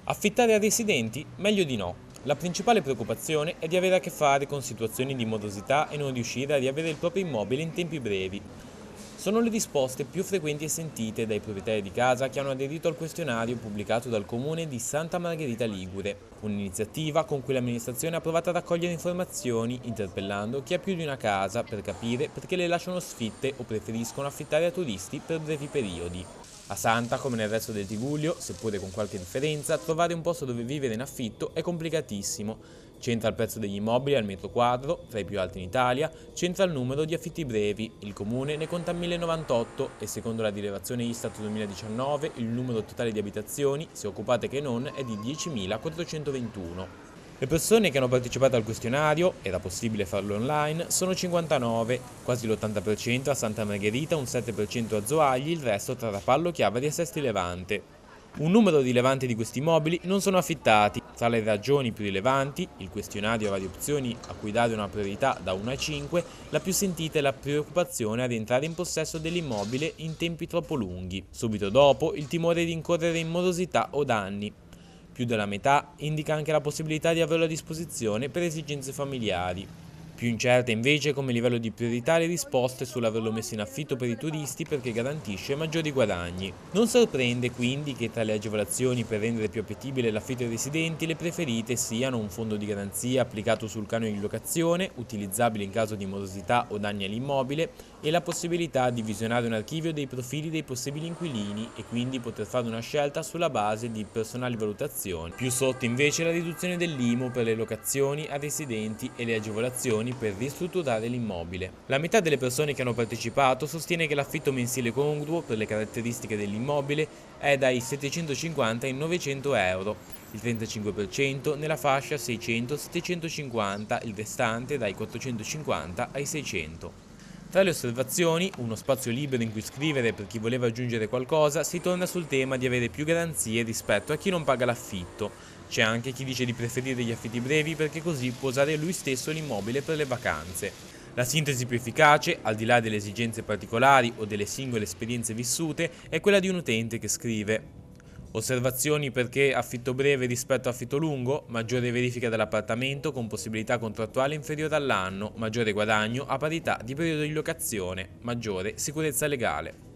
Affittare a residenti? Meglio di no. La principale preoccupazione è di avere a che fare con situazioni di morosità e non riuscire a riavere il proprio immobile in tempi brevi. Sono le risposte più frequenti e sentite dai proprietari di casa che hanno aderito al questionario pubblicato dal comune di Santa Margherita Ligure, un'iniziativa con cui l'amministrazione ha provato a raccogliere informazioni interpellando chi ha più di una casa per capire perché le lasciano sfitte o preferiscono affittare a turisti per brevi periodi. A Santa, come nel resto del Tigullio, seppure con qualche differenza, trovare un posto dove vivere in affitto è complicatissimo. C'entra il prezzo degli immobili al metro quadro, tra i più alti in Italia, c'entra il numero di affitti brevi, il comune ne conta 1098 e secondo la rilevazione Istat 2019 il numero totale di abitazioni, sia occupate che non, è di 10.421. Le persone che hanno partecipato al questionario, era possibile farlo online, sono 59, quasi l'80% a Santa Margherita, un 7% a Zoagli, il resto tra Rapallo, Chiavari e Sesti Levante. Un numero rilevante di questi immobili non sono affittati. Tra le ragioni più rilevanti, il questionario ha varie opzioni a cui dare una priorità da 1 a 5, la più sentita è la preoccupazione ad entrare in possesso dell'immobile in tempi troppo lunghi. Subito dopo, il timore di incorrere in morosità o danni. Più della metà indica anche la possibilità di averlo a disposizione per esigenze familiari. Più incerte invece come livello di priorità le risposte sull'averlo messo in affitto per i turisti perché garantisce maggiori guadagni. Non sorprende quindi che tra le agevolazioni per rendere più appetibile l'affitto ai residenti le preferite siano un fondo di garanzia applicato sul canone di locazione, utilizzabile in caso di morosità o danni all'immobile, e la possibilità di visionare un archivio dei profili dei possibili inquilini e quindi poter fare una scelta sulla base di personali valutazioni. Più sotto invece la riduzione dell'IMU per le locazioni a residenti e le agevolazioni per ristrutturare l'immobile. La metà delle persone che hanno partecipato sostiene che l'affitto mensile congruo per le caratteristiche dell'immobile è dai 750 ai 900 euro, il 35% nella fascia 600-750, il restante dai 450 ai 600. Tra le osservazioni, uno spazio libero in cui scrivere per chi voleva aggiungere qualcosa, si torna sul tema di avere più garanzie rispetto a chi non paga l'affitto. C'è anche chi dice di preferire gli affitti brevi perché così può usare lui stesso l'immobile per le vacanze. La sintesi più efficace, al di là delle esigenze particolari o delle singole esperienze vissute, è quella di un utente che scrive: osservazioni perché affitto breve rispetto a affitto lungo, maggiore verifica dell'appartamento con possibilità contrattuale inferiore all'anno, maggiore guadagno a parità di periodo di locazione, maggiore sicurezza legale.